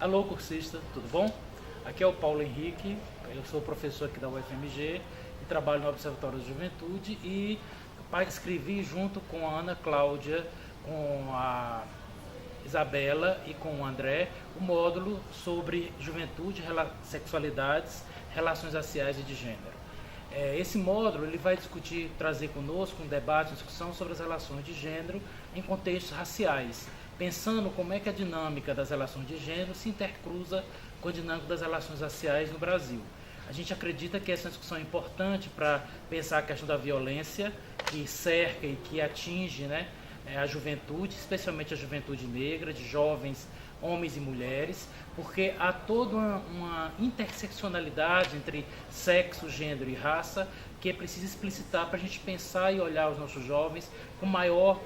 Alô, cursista, tudo bom? Aqui é o Paulo Henrique, eu sou professor aqui da UFMG e trabalho no Observatório da Juventude e escrevi junto com a Ana Cláudia, com a Isabela e com o André o módulo sobre juventude, sexualidades, relações raciais e de gênero. Esse módulo ele vai discutir, trazer conosco um debate, uma discussão sobre as relações de gênero em contextos raciais, pensando como é que a dinâmica das relações de gênero se intercruza com a dinâmica das relações raciais no Brasil. A gente acredita que essa é uma discussão importante para pensar a questão da violência que cerca e que atinge, né, a juventude, especialmente a juventude negra, de jovens, homens e mulheres, porque há toda uma interseccionalidade entre sexo, gênero e raça que é preciso explicitar para a gente pensar e olhar os nossos jovens com maior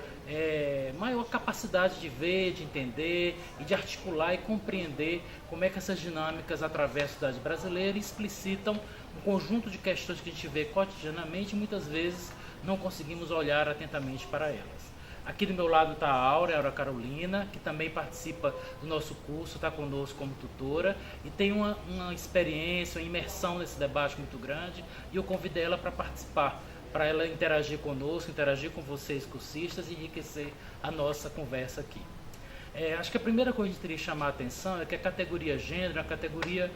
capacidade de ver, de entender e de articular e compreender como é que essas dinâmicas atravessam a sociedade brasileira e explicitam um conjunto de questões que a gente vê cotidianamente e muitas vezes não conseguimos olhar atentamente para elas. Aqui do meu lado está a Aura Carolina, que também participa do nosso curso, está conosco como tutora e tem uma experiência, uma imersão nesse debate muito grande e eu convidei ela para participar, para ela interagir conosco, interagir com vocês cursistas e enriquecer a nossa conversa aqui. Acho que a primeira coisa que a gente teria que chamar a atenção é que a categoria gênero é uma categoria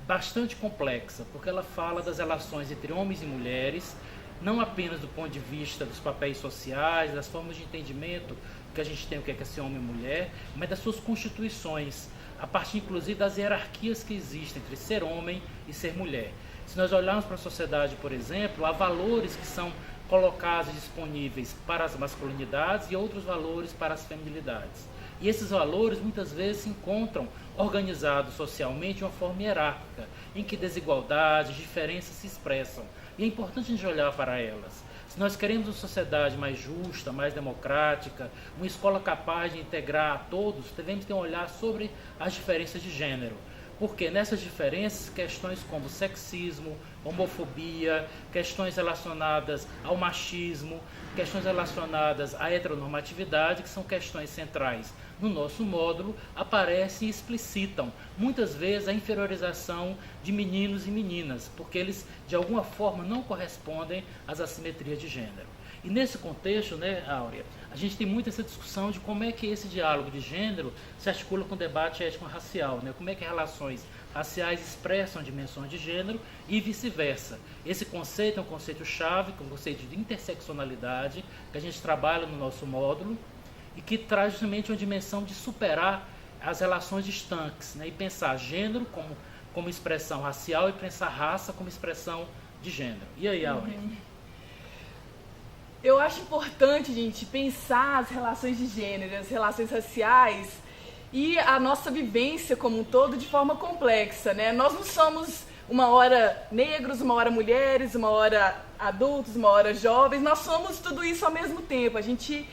bastante complexa, porque ela fala das relações entre homens e mulheres, não apenas do ponto de vista dos papéis sociais, das formas de entendimento que a gente tem o que é ser homem e mulher, mas das suas constituições, a partir inclusive das hierarquias que existem entre ser homem e ser mulher. Se nós olharmos para a sociedade, por exemplo, há valores que são colocados e disponíveis para as masculinidades e outros valores para as feminilidades. E esses valores muitas vezes se encontram organizados socialmente de uma forma hierárquica, em que desigualdades, diferenças se expressam. E é importante a gente olhar para elas. Se nós queremos uma sociedade mais justa, mais democrática, uma escola capaz de integrar a todos, devemos ter um olhar sobre as diferenças de gênero. Porque nessas diferenças, questões como sexismo, homofobia, questões relacionadas ao machismo, questões relacionadas à heteronormatividade, que são questões centrais no nosso módulo, aparecem e explicitam, muitas vezes, a inferiorização de meninos e meninas, porque eles, de alguma forma, não correspondem às assimetrias de gênero. E nesse contexto, né, Áurea, a gente tem muito essa discussão de como é que esse diálogo de gênero se articula com o debate étnico-racial, né? Como é que relações raciais expressam dimensões de gênero e vice-versa. Esse conceito é um conceito-chave, que é um conceito de interseccionalidade, que a gente trabalha no nosso módulo, e que traz justamente uma dimensão de superar as relações distantes, né? E pensar gênero como expressão racial e pensar raça como expressão de gênero. E aí, Áurea? Eu acho importante, gente, pensar as relações de gênero, as relações raciais e a nossa vivência como um todo de forma complexa, né? Nós não somos uma hora negros, uma hora mulheres, uma hora adultos, uma hora jovens, nós somos tudo isso ao mesmo tempo. A gente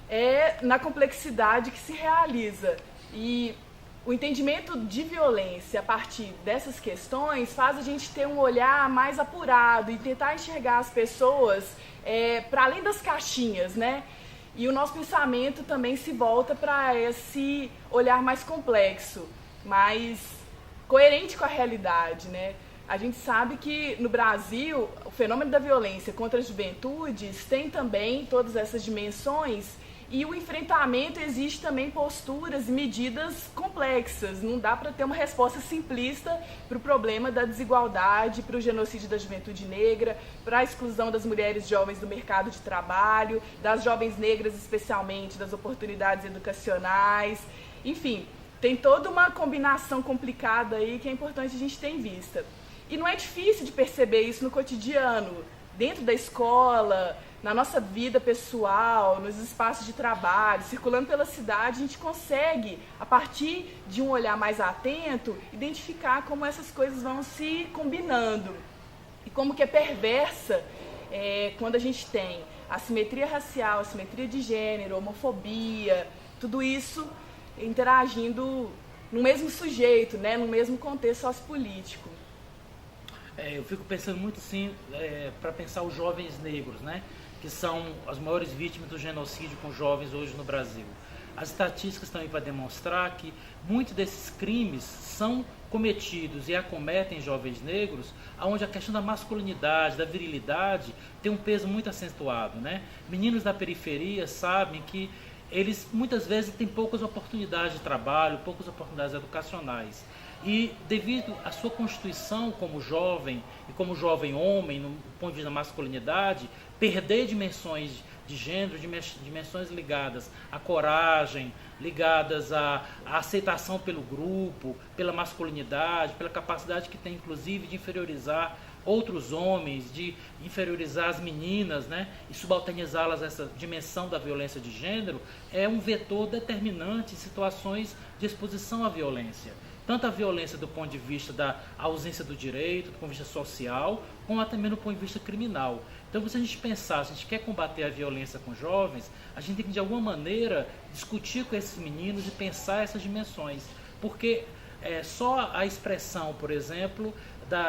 é na complexidade que se realiza. E o entendimento de violência a partir dessas questões faz a gente ter um olhar mais apurado e tentar enxergar as pessoas para além das caixinhas, né? E o nosso pensamento também se volta para esse olhar mais complexo, mais coerente com a realidade, né? A gente sabe que no Brasil o fenômeno da violência contra as juventudes tem também todas essas dimensões. E o enfrentamento exige também posturas e medidas complexas. Não dá para ter uma resposta simplista para o problema da desigualdade, para o genocídio da juventude negra, para a exclusão das mulheres jovens do mercado de trabalho, das jovens negras especialmente, das oportunidades educacionais. Enfim, tem toda uma combinação complicada aí que é importante a gente ter em vista. E não é difícil de perceber isso no cotidiano, dentro da escola, na nossa vida pessoal, nos espaços de trabalho, circulando pela cidade, a gente consegue, a partir de um olhar mais atento, identificar como essas coisas vão se combinando. E como que é perversa quando a gente tem assimetria racial, assimetria de gênero, homofobia, tudo isso interagindo no mesmo sujeito, né, no mesmo contexto sociopolítico. Eu fico pensando muito assim, para pensar os jovens negros, né? Que são as maiores vítimas do genocídio com jovens hoje no Brasil. As estatísticas estão aí para demonstrar que muitos desses crimes são cometidos e acometem jovens negros, onde a questão da masculinidade, da virilidade, tem um peso muito acentuado, né? Meninos da periferia sabem que eles muitas vezes têm poucas oportunidades de trabalho, poucas oportunidades educacionais. E devido à sua constituição como jovem e como jovem homem, no ponto de vista da masculinidade, perder dimensões de gênero, dimensões ligadas à coragem, ligadas à aceitação pelo grupo, pela masculinidade, pela capacidade que tem inclusive de inferiorizar outros homens, de inferiorizar as meninas, né, e subalternizá-las a essa dimensão da violência de gênero, é um vetor determinante em situações de exposição à violência. Tanto a violência do ponto de vista da ausência do direito, do ponto de vista social, como também do ponto de vista criminal. Então, se a gente pensar, se a gente quer combater a violência com jovens, a gente tem que, de alguma maneira, discutir com esses meninos e pensar essas dimensões. Porque só a expressão, por exemplo,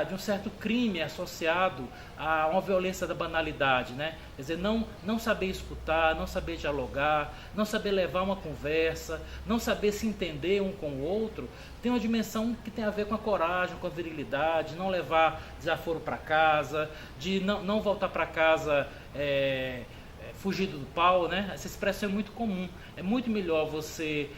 de um certo crime associado a uma violência da banalidade, né? Quer dizer, não saber escutar, não saber dialogar, não saber levar uma conversa, não saber se entender um com o outro, tem uma dimensão que tem a ver com a coragem, com a virilidade, não levar desaforo para casa, de não voltar para casa fugido do pau, né? Essa expressão é muito comum. É muito melhor você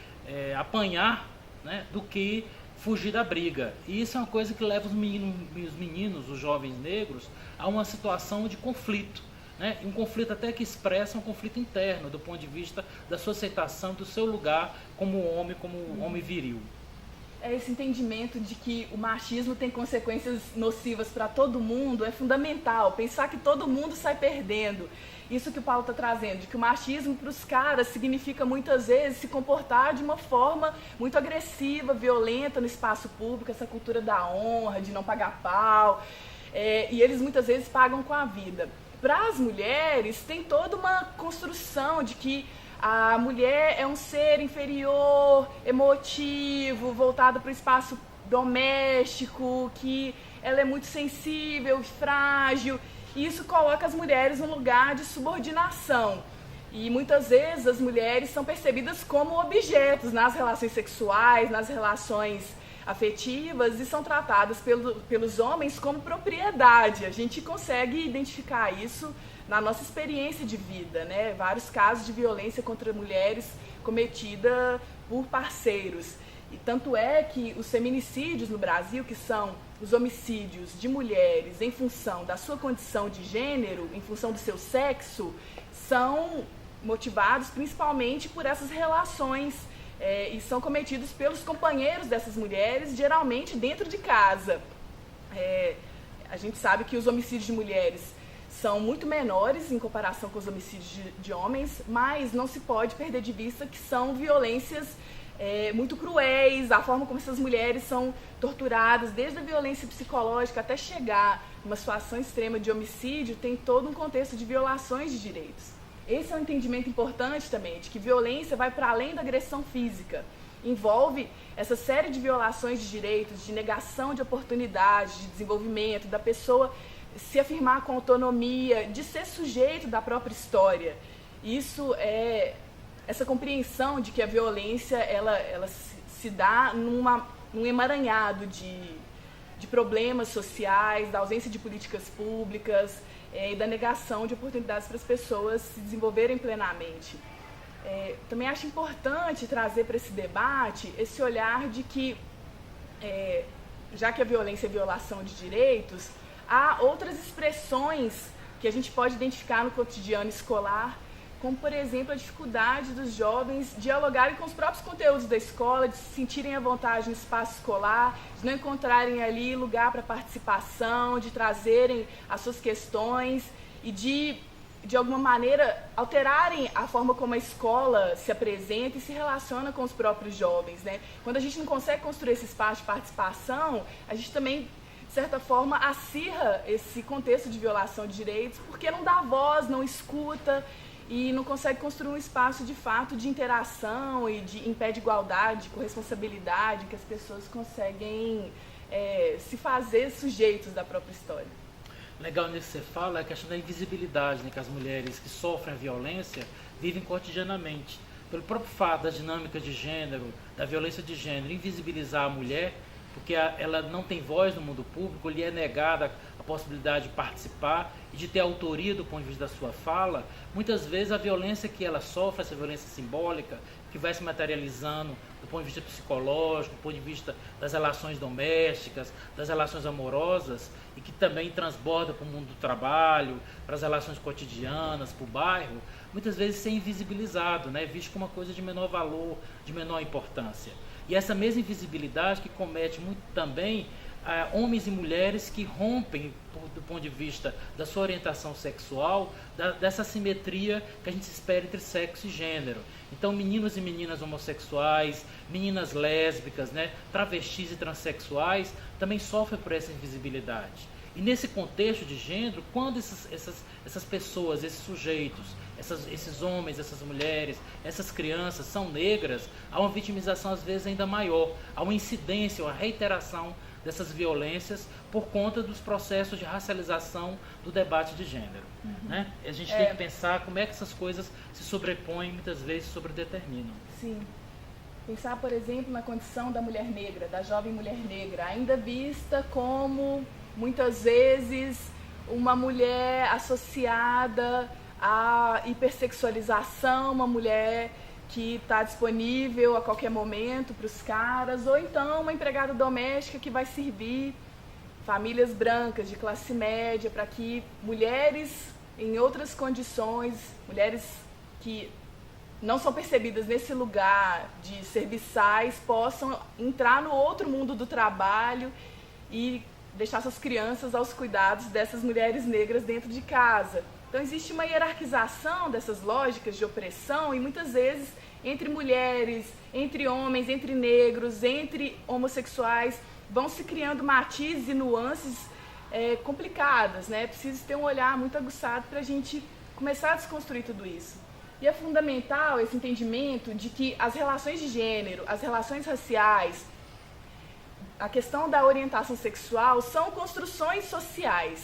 apanhar, né, do que fugir da briga. E isso é uma coisa que leva os meninos, os jovens negros, a uma situação de conflito, né? Um conflito até que expressa um conflito interno, do ponto de vista da sua aceitação, do seu lugar como homem viril. Esse entendimento de que o machismo tem consequências nocivas para todo mundo é fundamental. Pensar que todo mundo sai perdendo. Isso que o Paulo está trazendo, de que o machismo para os caras significa muitas vezes se comportar de uma forma muito agressiva, violenta no espaço público, essa cultura da honra, de não pagar pau, e eles muitas vezes pagam com a vida. Para as mulheres tem toda uma construção de que a mulher é um ser inferior, emotivo, voltado para o espaço doméstico, que ela é muito sensível, frágil. E isso coloca as mulheres num lugar de subordinação. E muitas vezes as mulheres são percebidas como objetos nas relações sexuais, nas relações afetivas, e são tratadas pelos homens como propriedade. A gente consegue identificar isso na nossa experiência de vida, né? Vários casos de violência contra mulheres cometida por parceiros. E tanto é que os feminicídios no Brasil, que são os homicídios de mulheres em função da sua condição de gênero, em função do seu sexo, são motivados principalmente por essas relações e são cometidos pelos companheiros dessas mulheres, geralmente dentro de casa. A gente sabe que os homicídios de mulheres são muito menores em comparação com os homicídios de homens, mas não se pode perder de vista que são violências muito cruéis, a forma como essas mulheres são torturadas, desde a violência psicológica até chegar numa situação extrema de homicídio, tem todo um contexto de violações de direitos. Esse é um entendimento importante também, de que violência vai para além da agressão física. Envolve essa série de violações de direitos, de negação de oportunidades, de desenvolvimento, da pessoa se afirmar com autonomia, de ser sujeito da própria história. Isso essa compreensão de que a violência ela se dá num emaranhado de problemas sociais, da ausência de políticas públicas e da negação de oportunidades para as pessoas se desenvolverem plenamente. Também acho importante trazer para esse debate esse olhar de que, já que a violência é violação de direitos, há outras expressões que a gente pode identificar no cotidiano escolar, como, por exemplo, a dificuldade dos jovens dialogarem com os próprios conteúdos da escola, de se sentirem à vontade no espaço escolar, de não encontrarem ali lugar para participação, de trazerem as suas questões e de alguma maneira, alterarem a forma como a escola se apresenta e se relaciona com os próprios jovens, né? Quando a gente não consegue construir esse espaço de participação, a gente também, de certa forma, acirra esse contexto de violação de direitos, porque não dá voz, não escuta e não consegue construir um espaço de fato de interação e em pé de igualdade, com responsabilidade, que as pessoas conseguem se fazer sujeitos da própria história. Legal nisso que você fala é a questão da invisibilidade, né, que as mulheres que sofrem a violência vivem cotidianamente. pelo próprio fato da dinâmica de gênero, da violência de gênero, invisibilizar a mulher, porque ela não tem voz no mundo público, lhe é negada a possibilidade de participar e de ter autoria do ponto de vista da sua fala, muitas vezes a violência que ela sofre, essa violência simbólica, que vai se materializando do ponto de vista psicológico, do ponto de vista das relações domésticas, das relações amorosas, e que também transborda para o mundo do trabalho, para as relações cotidianas, para o bairro, muitas vezes ser invisibilizado, né? Visto como uma coisa de menor valor, de menor importância. E essa mesma invisibilidade que comete muito também homens e mulheres que rompem, do ponto de vista da sua orientação sexual, dessa simetria que a gente espera entre sexo e gênero. Então, meninos e meninas homossexuais, meninas lésbicas, né, travestis e transexuais também sofrem por essa invisibilidade. E nesse contexto de gênero, quando essas pessoas, esses sujeitos, esses homens, essas mulheres, essas crianças são negras, há uma vitimização às vezes ainda maior, há uma incidência, uma reiteração dessas violências por conta dos processos de racialização do debate de gênero. Né? A gente tem que pensar como é que essas coisas se sobrepõem, muitas vezes se sobredeterminam. Sim. Pensar, por exemplo, na condição da mulher negra, da jovem mulher negra, ainda vista como, muitas vezes, uma mulher associada à hipersexualização, uma mulher que está disponível a qualquer momento para os caras, ou então uma empregada doméstica que vai servir famílias brancas de classe média, para que mulheres em outras condições, mulheres que não são percebidas nesse lugar de serviçais, possam entrar no outro mundo do trabalho e deixar suas crianças aos cuidados dessas mulheres negras dentro de casa. Então existe uma hierarquização dessas lógicas de opressão e muitas vezes entre mulheres, entre homens, entre negros, entre homossexuais, vão se criando matizes e nuances complicadas, né? Precisa ter um olhar muito aguçado para a gente começar a desconstruir tudo isso. E é fundamental esse entendimento de que as relações de gênero, as relações raciais, a questão da orientação sexual são construções sociais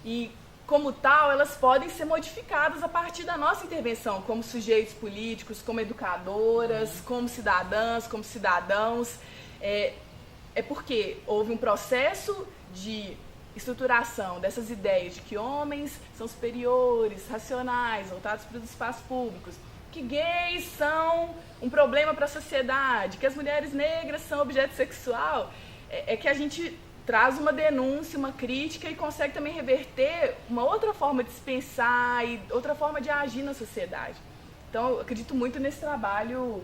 e, como tal, elas podem ser modificadas a partir da nossa intervenção como sujeitos políticos, como educadoras, como cidadãs, como cidadãos. É porque houve um processo de estruturação dessas ideias de que homens são superiores, racionais, voltados para os espaços públicos, que gays são um problema para a sociedade, que as mulheres negras são objeto sexual, que a gente traz uma denúncia, uma crítica e consegue também reverter uma outra forma de se pensar e outra forma de agir na sociedade. Então, eu acredito muito nesse trabalho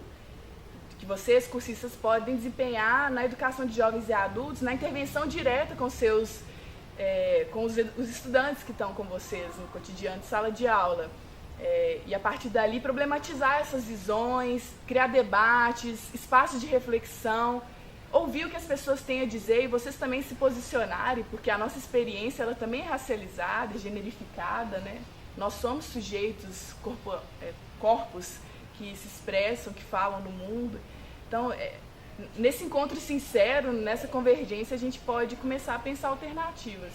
que vocês, cursistas, podem desempenhar na educação de jovens e adultos, na intervenção direta com os estudantes que estão com vocês no cotidiano de sala de aula. E a partir dali problematizar essas visões, criar debates, espaços de reflexão, ouvir o que as pessoas têm a dizer e vocês também se posicionarem, porque a nossa experiência ela também é racializada, generificada, né? Nós somos sujeitos, corpos que se expressam, que falam no mundo. Então, nesse encontro sincero, nessa convergência, a gente pode começar a pensar alternativas.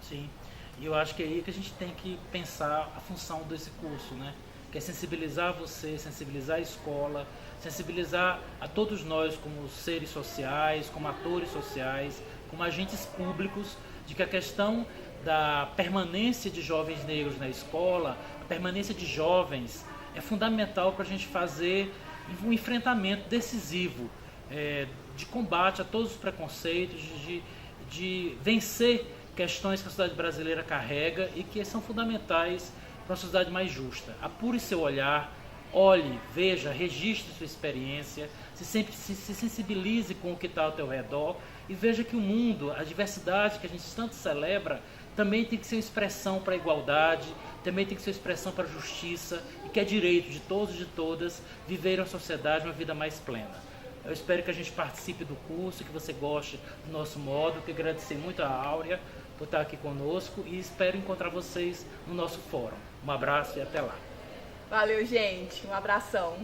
Sim, e eu acho que é aí que a gente tem que pensar a função desse curso, né? Que é sensibilizar você, sensibilizar a escola, sensibilizar a todos nós como seres sociais, como atores sociais, como agentes públicos, de que a questão da permanência de jovens negros na escola, a permanência de jovens, é fundamental para a gente fazer um enfrentamento decisivo, de combate a todos os preconceitos, de vencer questões que a sociedade brasileira carrega e que são fundamentais para uma sociedade mais justa. Apure seu olhar, olhe, veja, registre sua experiência, se sensibilize com o que está ao teu redor e veja que o mundo, a diversidade que a gente tanto celebra, também tem que ser uma expressão para a igualdade, também tem que ser uma expressão para a justiça e que é direito de todos e de todas viverem uma sociedade, uma vida mais plena. Eu espero que a gente participe do curso, que você goste do nosso modo, que agradecer muito a Áurea por estar aqui conosco e espero encontrar vocês no nosso fórum. Um abraço e até lá. Valeu, gente. Um abração.